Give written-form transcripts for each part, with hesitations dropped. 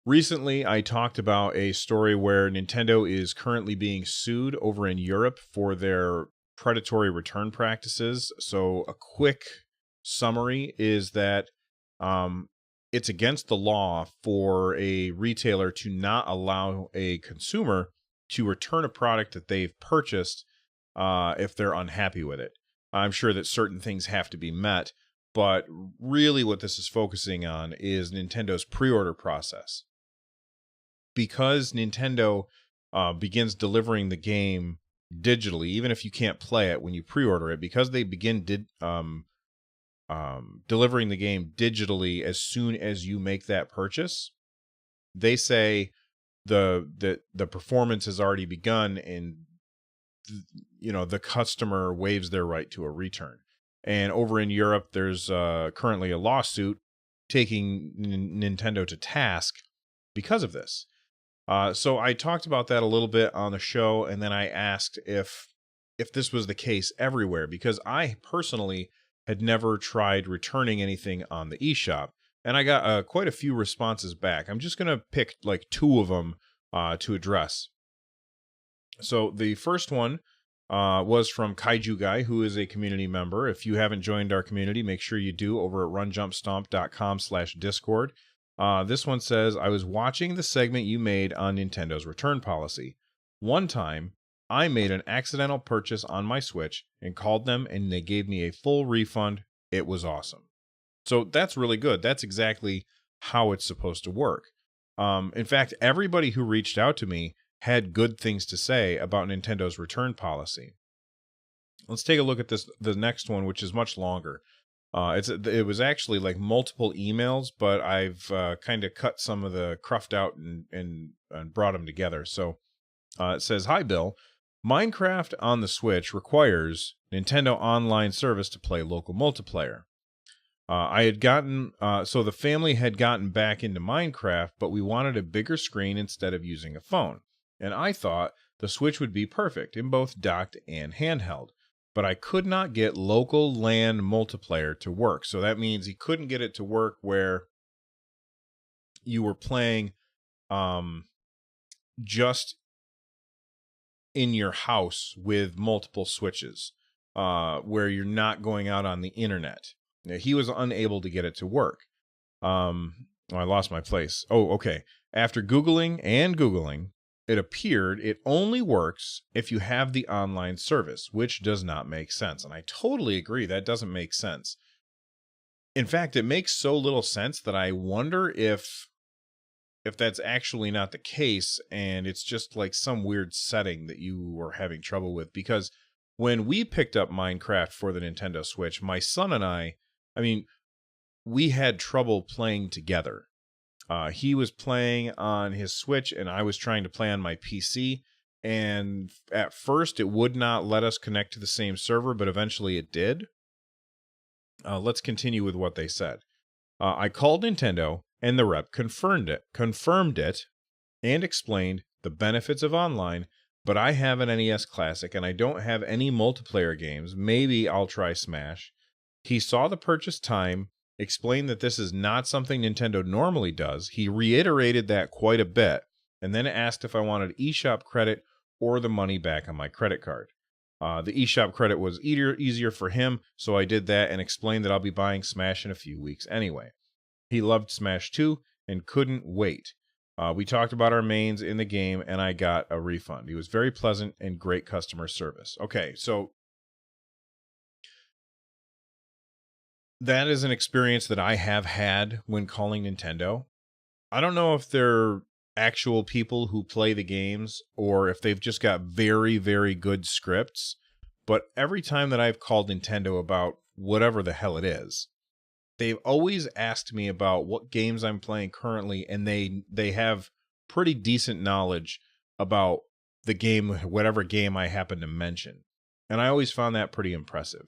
Recently, I talked about a story where Nintendo is currently being sued over in Europe for their predatory return practices. So, a quick summary is that um, it's against the law for a retailer to not allow a consumer to return a product that they've purchased if they're unhappy with it. I'm sure that certain things have to be met, but really what this is focusing on is Nintendo's pre order process because Nintendo begins delivering the game digitally, even if you can't play it when you pre-order it, because they begin delivering the game digitally as soon as you make that purchase. They say the performance has already begun, and the customer waives their right to a return. And over in Europe, there's currently a lawsuit taking Nintendo to task because of this. So I talked about that a little bit on the show, and then I asked if this was the case everywhere, because I personally had never tried returning anything on the eShop, and I got quite a few responses back. I'm just gonna pick like two of them to address. So the first one was from Kaiju Guy, who is a community member. If you haven't joined our community, make sure you do over at runjumpstomp.com/discord. This one says, I was watching the segment you made on Nintendo's return policy. One time, I made an accidental purchase on my Switch and called them, and they gave me a full refund. It was awesome. So that's really good. That's exactly how it's supposed to work. In fact, everybody who reached out to me had good things to say about Nintendo's return policy. Let's take a look at the next one, which is much longer. It was actually like multiple emails, but I've kind of cut some of the cruft out and brought them together. So it says, "Hi Bill, Minecraft on the Switch requires Nintendo Online service to play local multiplayer. So the family had gotten back into Minecraft, but we wanted a bigger screen instead of using a phone. And I thought the Switch would be perfect in both docked and handheld. But I could not get local LAN multiplayer to work." So that means he couldn't get it to work where you were playing just in your house with multiple switches, where you're not going out on the internet. Now, he was unable to get it to work. I lost my place. Oh, okay. After Googling and Googling, it appeared it only works if you have the online service, which does not make sense. And I totally agree. That doesn't make sense. In fact, it makes so little sense that I wonder if that's actually not the case, and it's just like some weird setting that you were having trouble with. Because when we picked up Minecraft for the Nintendo Switch, my son and I mean, we had trouble playing together. He was playing on his Switch, and I was trying to play on my PC. And at first, it would not let us connect to the same server, but eventually it did. Let's continue with what they said. I called Nintendo, and the rep confirmed it, and explained the benefits of online. But I have an NES Classic, and I don't have any multiplayer games. Maybe I'll try Smash. He saw the purchase time, explained that this is not something Nintendo normally does. He reiterated that quite a bit, and then asked if I wanted eShop credit or the money back on my credit card. The eShop credit was easier for him, so I did that and explained that I'll be buying Smash in a few weeks anyway. He loved Smash 2 and couldn't wait. We talked about our mains in the game, and I got a refund. He was very pleasant and great customer service. Okay, so that is an experience that I have had when calling Nintendo. I don't know if they're actual people who play the games or if they've just got very, very good scripts. But every time that I've called Nintendo about whatever the hell it is, they've always asked me about what games I'm playing currently, and they have pretty decent knowledge about the game, whatever game I happen to mention. And I always found that pretty impressive.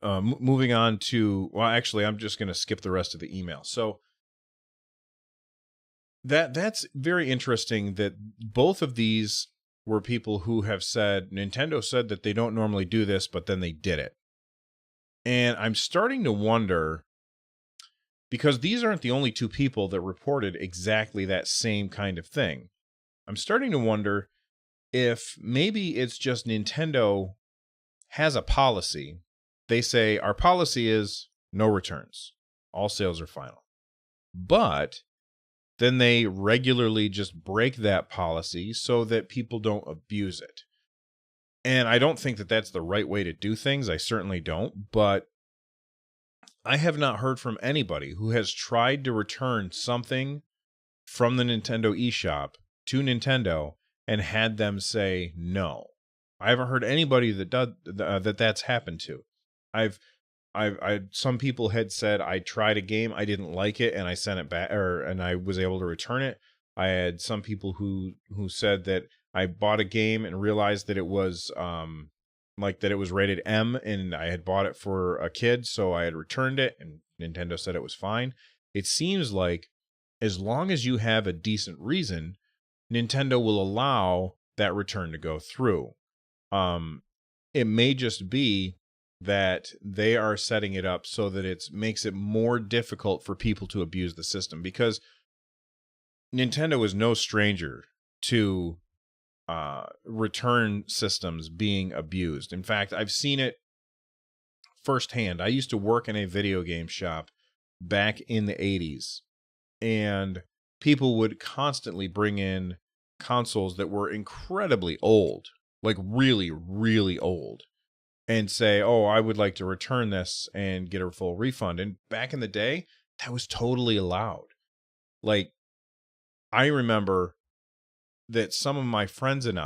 Moving on to, well, actually, I'm just going to skip the rest of the email. So that's very interesting that both of these were people who have said, Nintendo said that they don't normally do this, but then they did it. And I'm starting to wonder because these aren't the only two people that reported exactly that same kind of thing. I'm starting to wonder if maybe it's just Nintendo has a policy. They say our policy is no returns. All sales are final. But then they regularly just break that policy so that people don't abuse it. And I don't think that that's the right way to do things. I certainly don't. But I have not heard from anybody who has tried to return something from the Nintendo eShop to Nintendo and had them say no. I haven't heard anybody that's happened to. I've some people had said I tried a game, I didn't like it, and I sent it back, and I was able to return it. I had some people who said that I bought a game and realized that it was that it was rated M, and I had bought it for a kid, so I had returned it, and Nintendo said it was fine. It seems like as long as you have a decent reason, Nintendo will allow that return to go through. It may just be that they are setting it up so that it makes it more difficult for people to abuse the system, because Nintendo is no stranger to return systems being abused. In fact, I've seen it firsthand. I used to work in a video game shop back in the 80s, and people would constantly bring in consoles that were incredibly old, like really, really old, and say, oh, I would like to return this and get a full refund. And back in the day, that was totally allowed. Like, I remember that some of my friends and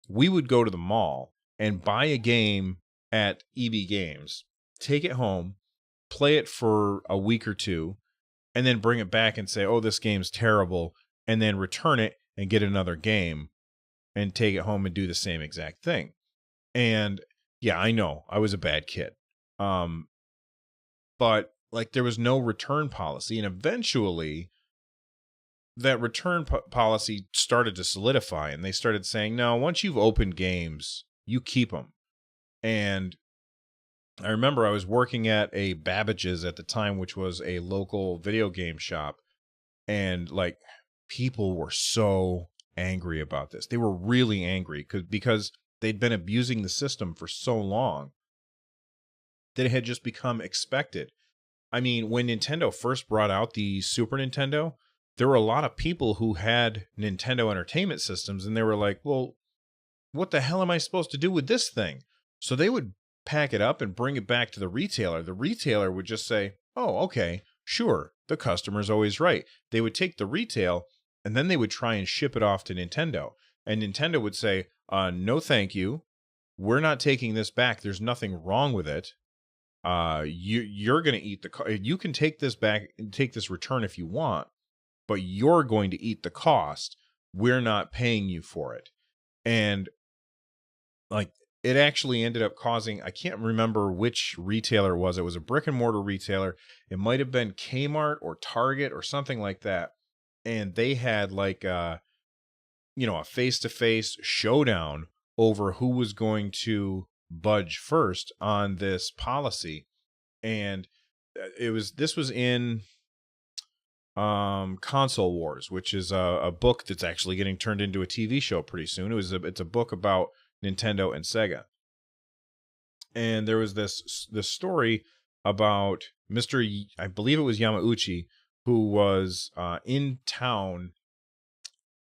we would go to the mall and buy a game at EB Games, take it home, play it for a week or two, and then bring it back and say, oh, this game's terrible, and then return it and get another game and take it home and do the same exact thing. And yeah, I know I was a bad kid. But like there was no return policy, and eventually that return policy started to solidify, and they started saying, no, once you've opened games, you keep them. And I remember I was working at a Babbage's at the time, which was a local video game shop, and like people were so angry about this. They were really angry because they'd been abusing the system for so long that it had just become expected. I mean, when Nintendo first brought out the Super Nintendo, there were a lot of people who had Nintendo Entertainment Systems, and they were like, well, what the hell am I supposed to do with this thing? So they would pack it up and bring it back to the retailer. The retailer would just say, oh, okay, sure, the customer's always right. They would take the retail, and then they would try and ship it off to Nintendo. And Nintendo would say, no, thank you. We're not taking this back. There's nothing wrong with it. You're going to eat you can take this back and take this return if you want, but you're going to eat the cost. We're not paying you for it. And like it actually ended up causing, I can't remember which retailer it was. It was a brick and mortar retailer. It might have been Kmart or Target or something like that. And they had like a face-to-face showdown over who was going to budge first on this policy. And this was in Console Wars, which is a book that's actually getting turned into a TV show pretty soon. It's a book about Nintendo and Sega. And there was this story about I believe it was Yamauchi, who was in town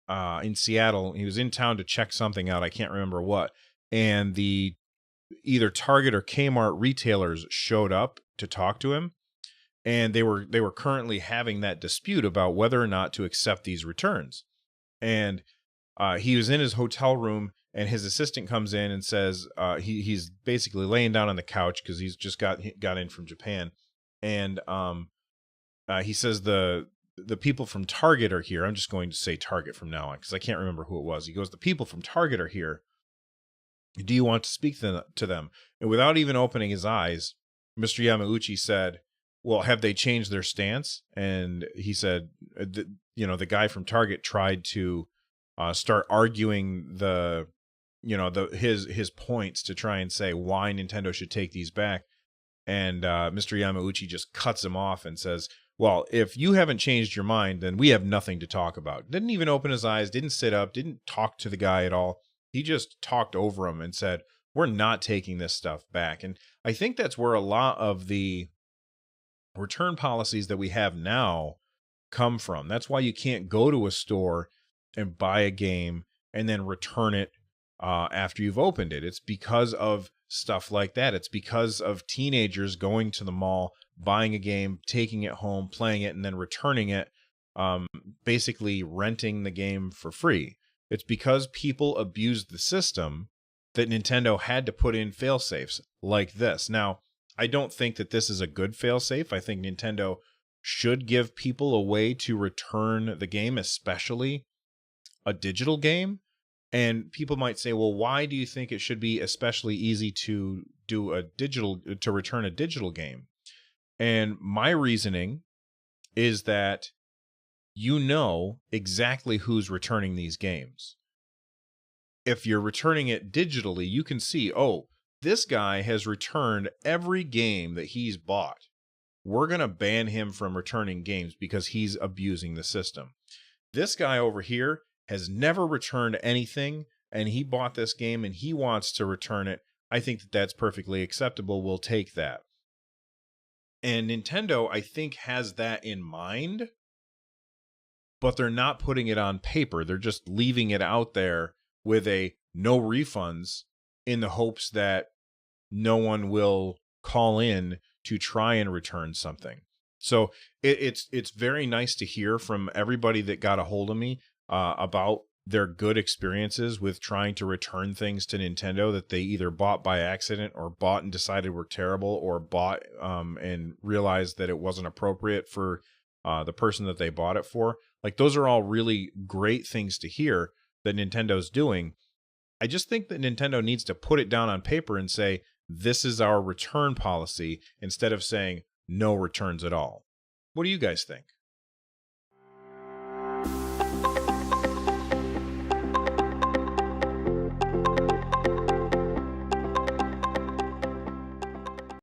in Seattle. He was in town to check something out. I can't remember what. And the either Target or Kmart retailers showed up to talk to him. And they were currently having that dispute about whether or not to accept these returns. And he was in his hotel room, and his assistant comes in and says he's basically laying down on the couch because he's just got in from Japan. And he says the people from Target are here. I'm just going to say Target from now on because I can't remember who it was. He goes, the people from Target are here. Do you want to speak to them? And without even opening his eyes, Mr. Yamauchi said, well, have they changed their stance? And he said, the guy from Target tried to start arguing his points to try and say why Nintendo should take these back. And Mr. Yamauchi just cuts him off and says, Well, if you haven't changed your mind, then we have nothing to talk about. Didn't even open his eyes, didn't sit up, didn't talk to the guy at all. He just talked over him and said, we're not taking this stuff back. And I think that's where a lot of the return policies that we have now come from. That's why you can't go to a store and buy a game and then return it after you've opened it. It's because of stuff like that. It's because of teenagers going to the mall, buying a game, taking it home, playing it, and then returning it, basically renting the game for free. It's because people abused the system that Nintendo had to put in fail-safes like this. Now, I don't think that this is a good fail-safe. I think Nintendo should give people a way to return the game, especially a digital game. And people might say, well, why do you think it should be especially easy to return a digital game? And my reasoning is that you know exactly who's returning these games. If you're returning it digitally, you can see, oh, this guy has returned every game that he's bought. We're going to ban him from returning games because he's abusing the system. This guy over here has never returned anything, and he bought this game and he wants to return it. I think that that's perfectly acceptable. We'll take that. And Nintendo, I think, has that in mind, but they're not putting it on paper. They're just leaving it out there with a no refunds in the hopes that no one will call in to try and return something. So it's very nice to hear from everybody that got a hold of me about their good experiences with trying to return things to Nintendo that they either bought by accident or bought and decided were terrible, or bought and realized that it wasn't appropriate for the person that they bought it for. Like, those are all really great things to hear that Nintendo's doing. I just think that Nintendo needs to put it down on paper and say, this is our return policy, instead of saying no returns at all. What do you guys think?